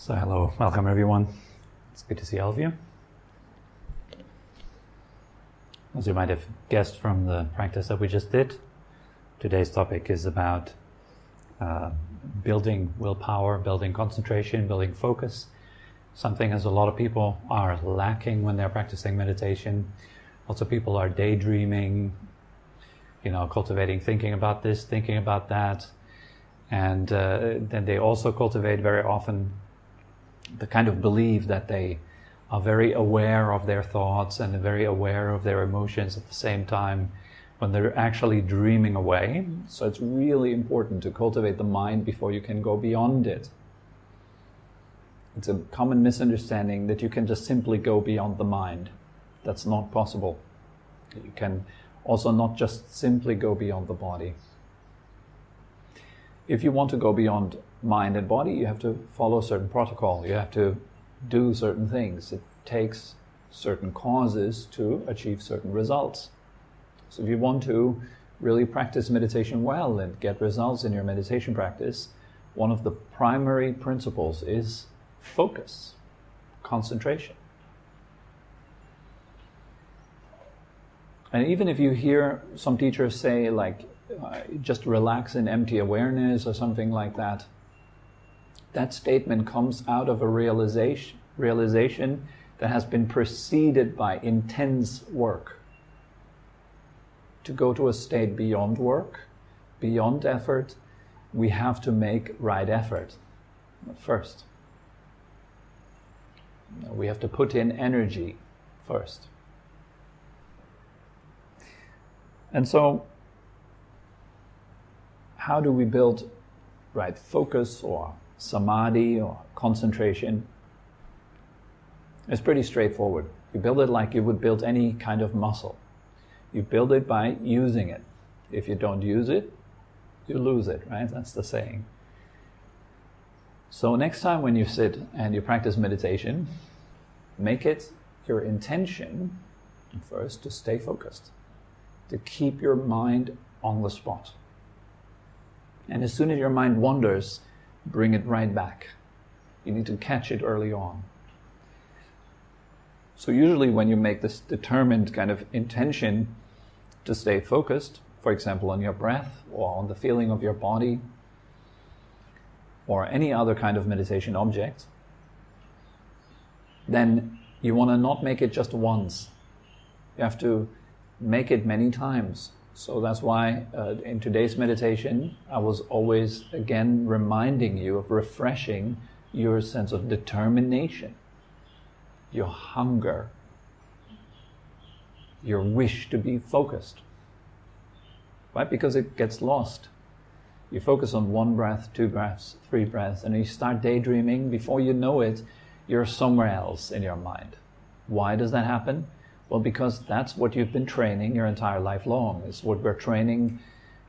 So hello, welcome everyone. It's good to see all of you. As you might have guessed from the practice that we just did, today's topic is about building willpower, building concentration, building focus. Something as a lot of people are lacking when they're practicing meditation. Lots of people are daydreaming, cultivating thinking about this, thinking about that. And then they also cultivate very often the kind of belief that they are very aware of their thoughts and very aware of their emotions at the same time when they're actually dreaming away. So it's really important to cultivate the mind before you can go beyond it. It's a common misunderstanding that you can just simply go beyond the mind. That's not possible. You can also not just simply go beyond the body. If you want to go beyond mind and body, you have to follow a certain protocol. You have to do certain things. It takes certain causes to achieve certain results. So if you want to really practice meditation well and get results in your meditation practice, one of the primary principles is focus, concentration. And even if you hear some teachers say just relax in empty awareness or something like that, that statement comes out of a realization that has been preceded by intense work. To go to a state beyond work, beyond effort, we have to make right effort first. We have to put in energy first. And so, how do we build right focus or samadhi or concentration? It's pretty straightforward. You build it like you would build any kind of muscle. You build it by using it. If you don't use it, you lose it, right? That's the saying. So next time when you sit and you practice meditation, make it your intention first to stay focused, to keep your mind on the spot. And as soon as your mind wanders, bring it right back. You need to catch it early on. So usually when you make this determined kind of intention to stay focused, for example on your breath or on the feeling of your body or any other kind of meditation object, then you want to not make it just once. You have to make it many times. So that's why in today's meditation, I was always again reminding you of refreshing your sense of determination, your hunger, your wish to be focused, right? Because it gets lost. You focus on one breath, two breaths, three breaths, and you start daydreaming. Before you know it, you're somewhere else in your mind. Why does that happen? Well, because that's what you've been training your entire life long. It's what we're training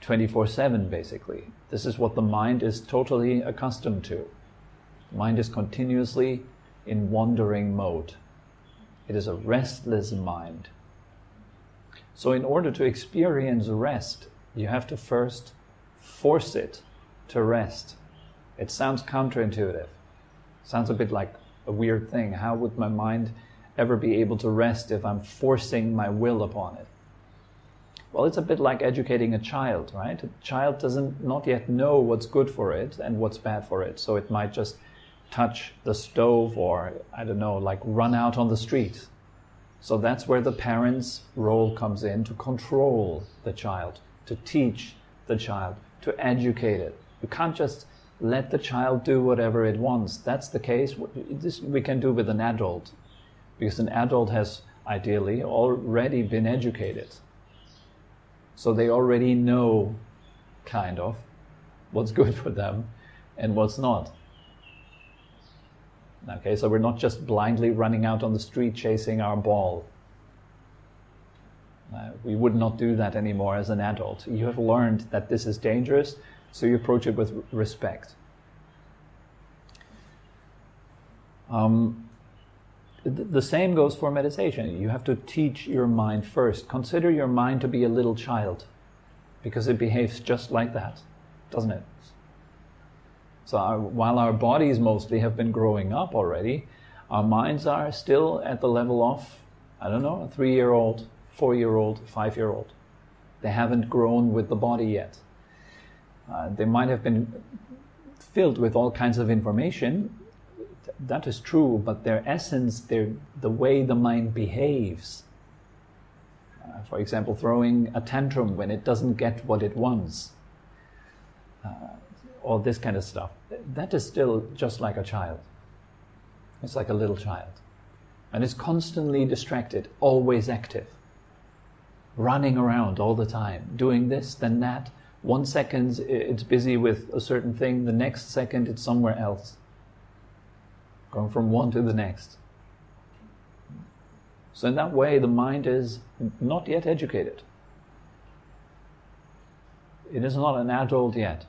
24/7, basically. This is what the mind is totally accustomed to. The mind is continuously in wandering mode. It is a restless mind. So in order to experience rest, you have to first force it to rest. It sounds counterintuitive. It sounds a bit like a weird thing. How would my mind ever be able to rest if I'm forcing my will upon it? Well, it's a bit like educating a child, right? A child doesn't not yet know what's good for it and what's bad for it. So it might just touch the stove or, run out on the street. So that's where the parent's role comes in, to control the child, to teach the child, to educate it. You can't just let the child do whatever it wants. That's the case. This we can do with an adult, because an adult has ideally already been educated. So they already know kind of what's good for them and what's not. Okay, so we're not just blindly running out on the street chasing our ball. We would not do that anymore as an adult. You have learned that this is dangerous, so you approach it with respect. The same goes for meditation. You have to teach your mind first. Consider your mind to be a little child, because it behaves just like that, doesn't it? So while our bodies mostly have been growing up already, our minds are still at the level of, I don't know, a 3-year-old, 4-year-old, 5-year-old. They haven't grown with the body yet. They might have been filled with all kinds of information. That is true, but their essence, the way the mind behaves, for example, throwing a tantrum when it doesn't get what it wants, all this kind of stuff, that is still just like a child. It's like a little child. And it's constantly distracted, always active, running around all the time, doing this, then that. 1 second it's busy with a certain thing, the next second it's somewhere else. Going from one to the next. So in that way, the mind is not yet educated. It is not an adult yet.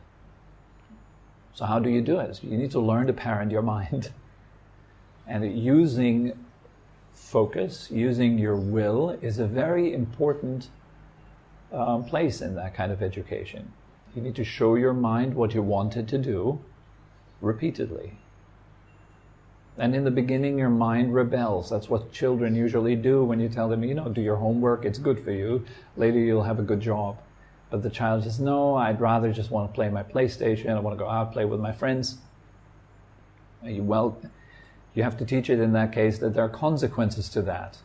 So how do you do it? You need to learn to parent your mind. And using focus, using your will, is a very important place in that kind of education. You need to show your mind what you want it to do repeatedly. And in the beginning, your mind rebels. That's what children usually do when you tell them, do your homework, it's good for you. Later you'll have a good job. But the child says, no, I'd rather just want to play my PlayStation. I want to go out, play with my friends. Well, you have to teach it in that case that there are consequences to that.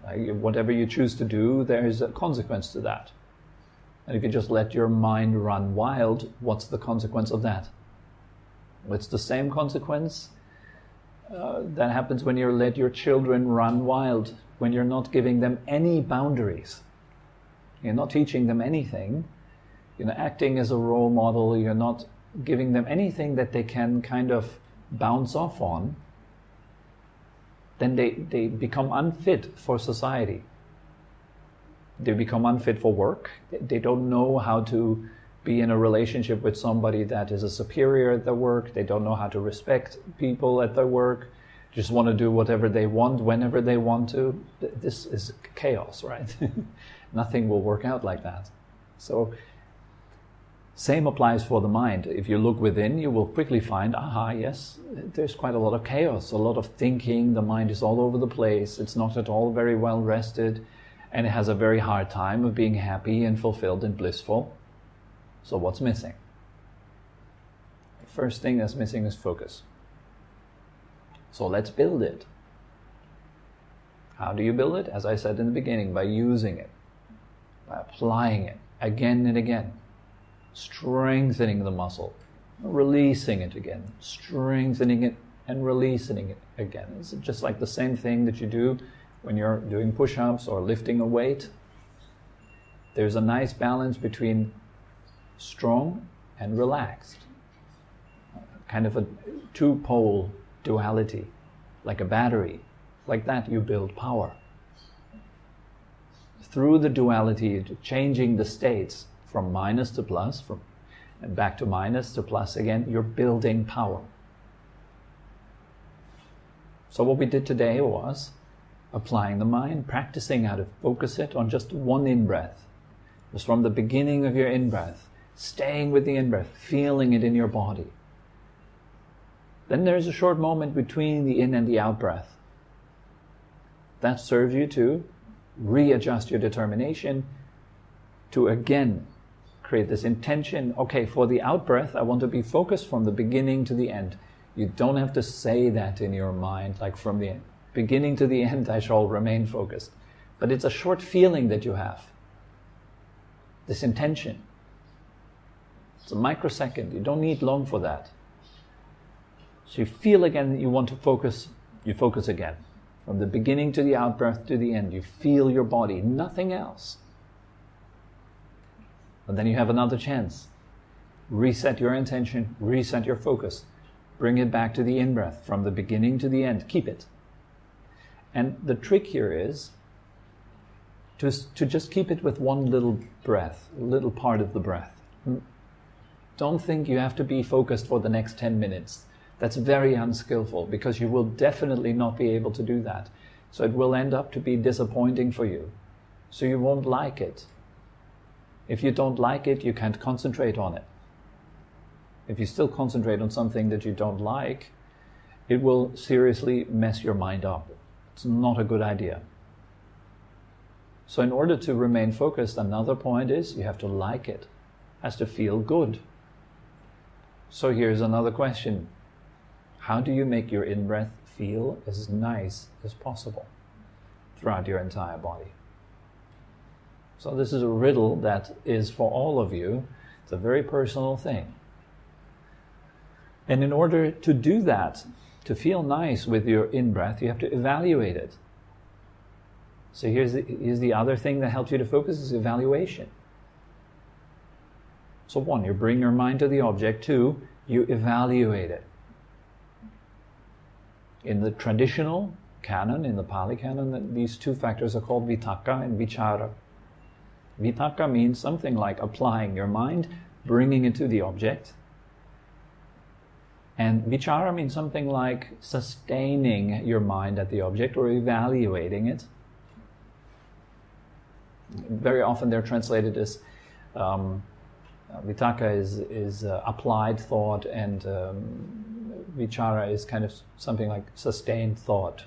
Whatever you choose to do, there is a consequence to that. And if you just let your mind run wild, what's the consequence of that? It's the same consequence that happens when you let your children run wild, when you're not giving them any boundaries. You're not teaching them anything. You're not acting as a role model. You're not giving them anything that they can kind of bounce off on. Then they become unfit for society. They become unfit for work. They don't know how to be in a relationship with somebody that is a superior at their work. They don't know how to respect people at their work. Just want to do whatever they want, whenever they want to. This is chaos, right? Nothing will work out like that. So, same applies for the mind. If you look within, you will quickly find, yes, there's quite a lot of chaos, a lot of thinking. The mind is all over the place. It's not at all very well rested, and it has a very hard time of being happy and fulfilled and blissful. So what's missing? The first thing that's missing is focus. So let's build it. How do you build it? As I said in the beginning, by using it, by applying it again and again, strengthening the muscle, releasing it again, strengthening it and releasing it again. It's just like the same thing that you do when you're doing push-ups or lifting a weight. There's a nice balance between strong and relaxed. Kind of a two-pole duality, like a battery. Like that you build power. Through the duality, changing the states from minus to plus, and back to minus to plus again, you're building power. So what we did today was applying the mind, practicing how to focus it on just one in-breath. It was from the beginning of your in-breath, staying with the in-breath, feeling it in your body. Then there's a short moment between the in and the out-breath. That serves you to readjust your determination, to again create this intention. Okay, for the out-breath, I want to be focused from the beginning to the end. You don't have to say that in your mind, like from the beginning to the end I shall remain focused. But it's a short feeling that you have. This intention. It's a microsecond. You don't need long for that. So you feel again that you want to focus, you focus again. From the beginning to the out-breath to the end, you feel your body, nothing else. And then you have another chance. Reset your intention, reset your focus. Bring it back to the in-breath, from the beginning to the end. Keep it. And the trick here is to just keep it with one little breath, a little part of the breath. Don't think you have to be focused for the next 10 minutes. That's very unskillful, because you will definitely not be able to do that. So it will end up to be disappointing for you. So you won't like it. If you don't like it, you can't concentrate on it. if you still concentrate on something that you don't like, it will seriously mess your mind up. It's not a good idea. So in order to remain focused, another point is you have to like it. It has to feel good. So here's another question. How do you make your in-breath feel as nice as possible throughout your entire body? So this is a riddle that is for all of you. It's a very personal thing. And in order to do that, to feel nice with your in-breath, you have to evaluate it. So here's the other thing that helps you to focus is evaluation. So 1, you bring your mind to the object. 2, you evaluate it. In the traditional canon, in the Pali canon, these 2 factors are called Vitaka and Vichara. Vitaka means something like applying your mind, bringing it to the object. And Vichara means something like sustaining your mind at the object or evaluating it. Very often they're translated as Vitaka is applied thought, and Vichara is kind of something like sustained thought.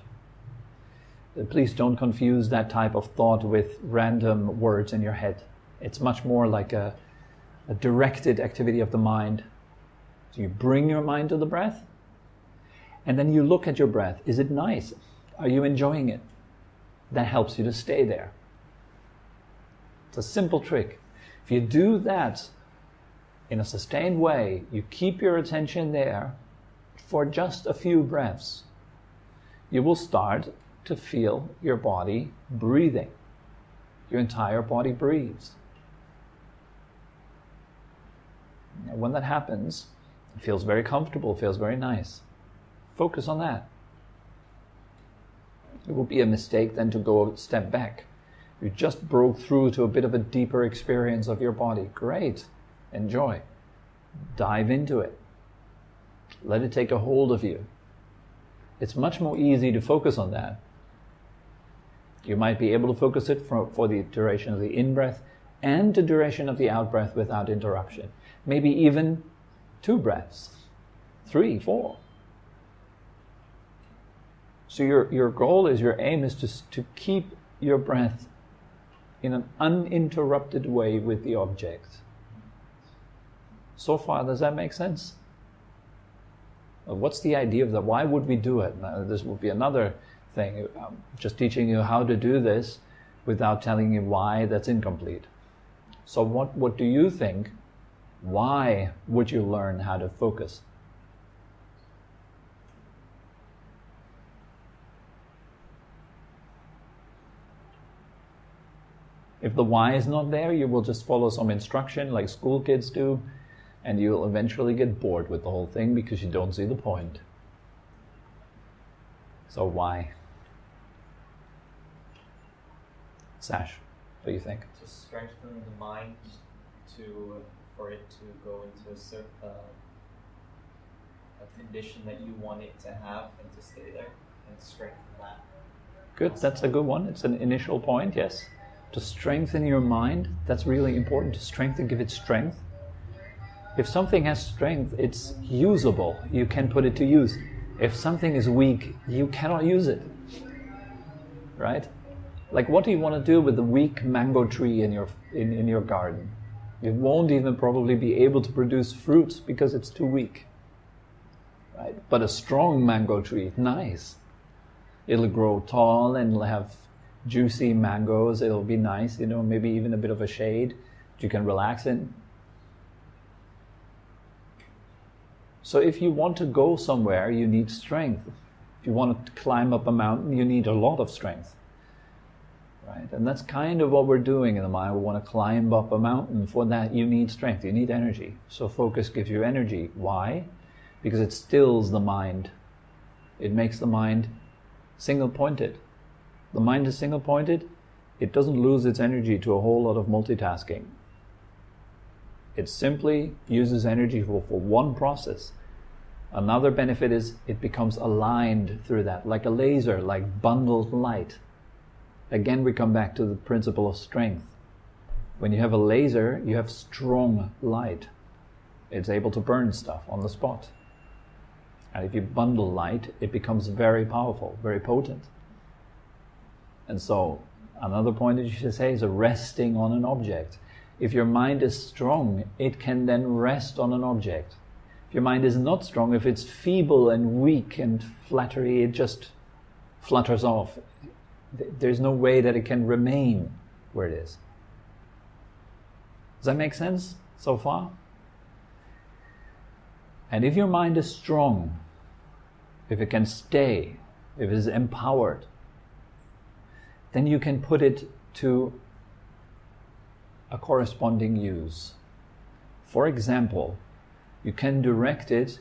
Please don't confuse that type of thought with random words in your head. It's much more like a directed activity of the mind. So you bring your mind to the breath, and then you look at your breath. Is it nice? Are you enjoying it? That helps you to stay there. It's a simple trick. If you do that in a sustained way, you keep your attention there for just a few breaths, you will start to feel your body breathing. Your entire body breathes. And when that happens, it feels very comfortable, feels very nice. Focus on that. It will be a mistake then to go a step back. You just broke through to a bit of a deeper experience of your body. Great. Enjoy. Dive into it. Let it take a hold of you. It's much more easy to focus on that. You might be able to focus it for the duration of the in-breath and the duration of the out-breath without interruption. Maybe even 2 breaths, 3, 4. So your goal is, your aim is to keep your breath in an uninterrupted way with the object. So far, does that make sense? What's the idea of that? Why would we do it? Now, this would be another thing. Just teaching you how to do this without telling you why, that's incomplete. So what do you think? Why would you learn how to focus? If the why is not there, you will just follow some instruction like school kids do, and you'll eventually get bored with the whole thing because you don't see the point. So why? Sash, what do you think? To strengthen the mind, for it to go into a condition that you want it to have and to stay there and strengthen that. Good, that's a good one. It's an initial point, yes. To strengthen your mind, that's really important. To strengthen, give it strength. If something has strength, it's usable. You can put it to use. If something is weak, you cannot use it. Right? Like, what do you want to do with the weak mango tree in your garden? It won't even probably be able to produce fruits because it's too weak. Right? But a strong mango tree, nice. It'll grow tall and it'll have juicy mangoes. It'll be nice, maybe even a bit of a shade you can relax in. So if you want to go somewhere, you need strength. If you want to climb up a mountain, you need a lot of strength. Right? And that's kind of what we're doing in the mind. We want to climb up a mountain. For that, you need strength. You need energy. So focus gives you energy. Why? Because it stills the mind. It makes the mind single-pointed. The mind is single-pointed. It doesn't lose its energy to a whole lot of multitasking. It simply uses energy for one process. Another benefit is it becomes aligned through that, like a laser, like bundled light. Again, we come back to the principle of strength. When you have a laser, you have strong light. It's able to burn stuff on the spot. And if you bundle light, it becomes very powerful, very potent. And so, another point that you should say is resting on an object. If your mind is strong, it can then rest on an object. If your mind is not strong, if it's feeble and weak and fluttery, it just flutters off. There's no way that it can remain where it is. Does that make sense so far? And if your mind is strong, if it can stay, if it is empowered, then you can put it to a corresponding use. For example, you can direct it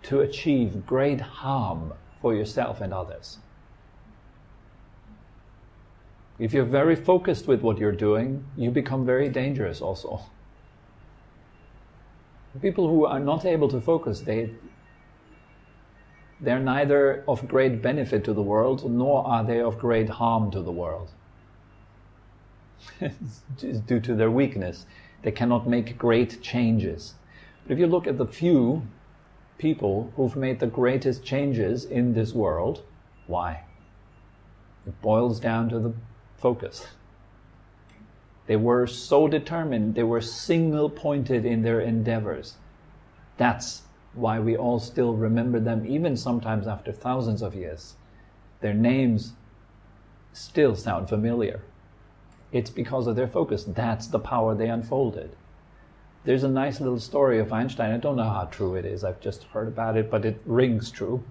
to achieve great harm for yourself and others. If you're very focused with what you're doing, you become very dangerous also. People who are not able to focus, they're neither of great benefit to the world, nor are they of great harm to the world. It's due to their weakness. They cannot make great changes. But if you look at the few people who've made the greatest changes in this world, why? It boils down to the focus. They were so determined, they were single-pointed in their endeavors. That's why we all still remember them, even sometimes after thousands of years. Their names still sound familiar. It's because of their focus. That's the power they unfolded. There's a nice little story of Einstein. I don't know how true it is. I've just heard about it, but it rings true.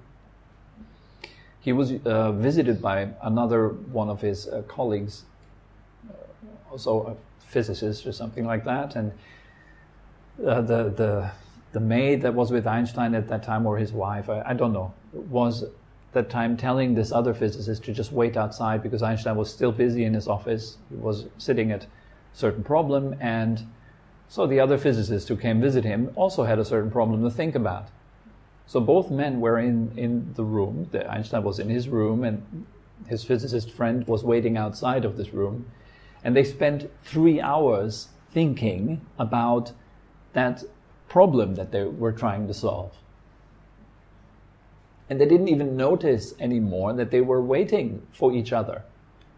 He was visited by another one of his colleagues, also a physicist or something like that, and the maid that was with Einstein at that time, or his wife, I don't know, was at that time telling this other physicist to just wait outside because Einstein was still busy in his office. He was sitting at a certain problem, and so the other physicist who came visit him also had a certain problem to think about. So both men were in the room. Einstein was in his room, and his physicist friend was waiting outside of this room. And they spent 3 hours thinking about that problem that they were trying to solve. And they didn't even notice anymore that they were waiting for each other.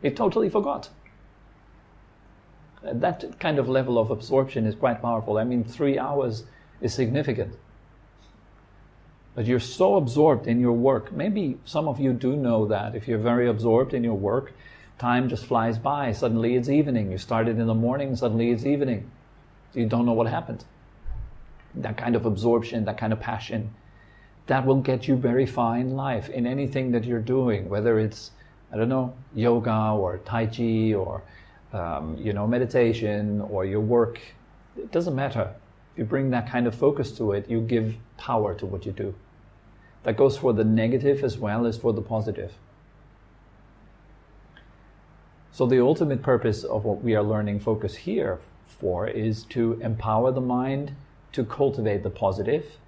They totally forgot. That kind of level of absorption is quite powerful. I mean, 3 hours is significant. But you're so absorbed in your work. Maybe some of you do know that. If you're very absorbed in your work, time just flies by. Suddenly it's evening. You started in the morning, suddenly it's evening. You don't know what happened. That kind of absorption, that kind of passion, that will get you very far in life, in anything that you're doing, whether it's, I don't know, yoga or Tai Chi or, meditation or your work. It doesn't matter. If you bring that kind of focus to it, you give power to what you do. That goes for the negative as well as for the positive. So the ultimate purpose of what we are learning focus here for is to empower the mind, to cultivate the positive,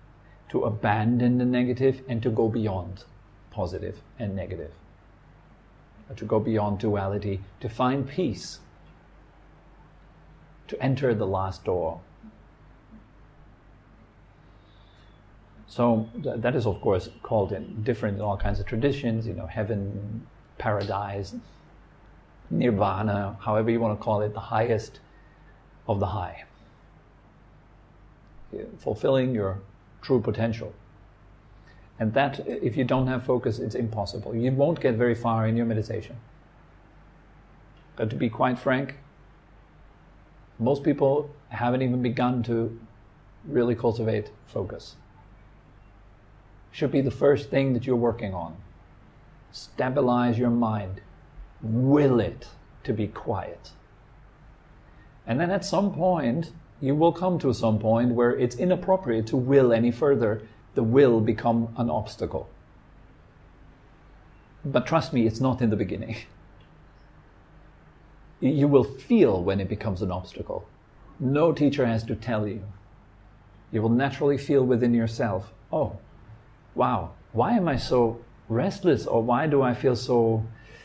to abandon the negative, and to go beyond positive and negative. To go beyond duality, to find peace, to enter the last door. So that is, of course, called in all kinds of traditions, heaven, paradise, nirvana, however you want to call it, the highest of the high. Fulfilling your true potential. And that, if you don't have focus, it's impossible. You won't get very far in your meditation. But to be quite frank, most people haven't even begun to really cultivate focus. Should be the first thing that you're working on. Stabilize your mind. Will it to be quiet. And then at some point, you will come to some point where it's inappropriate to will any further. The will become an obstacle. But trust me, it's not in the beginning. You will feel when it becomes an obstacle. No teacher has to tell you. You will naturally feel within yourself, oh, wow, why am I so restless? Or why do I feel so,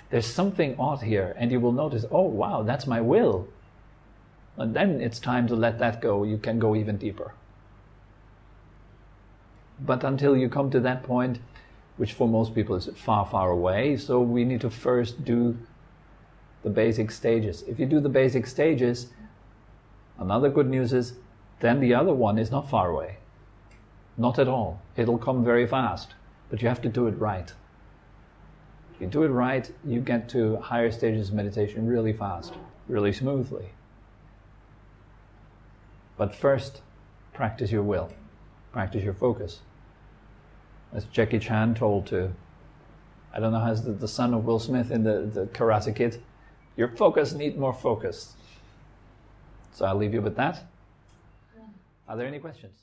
there's something odd here. And you will notice, oh, wow, that's my will. And then it's time to let that go. You can go even deeper. But until you come to that point, which for most people is far, far away, so we need to first do the basic stages. If you do the basic stages, another good news is, then the other one is not far away. Not at all. It'll come very fast, but you have to do it right. If you do it right, you get to higher stages of meditation really fast, really smoothly. But first, practice your will, practice your focus. As Jackie Chan told to, I don't know, how's the son of Will Smith in the Karate Kid, your focus need more focus. So I'll leave you with that. Are there any questions?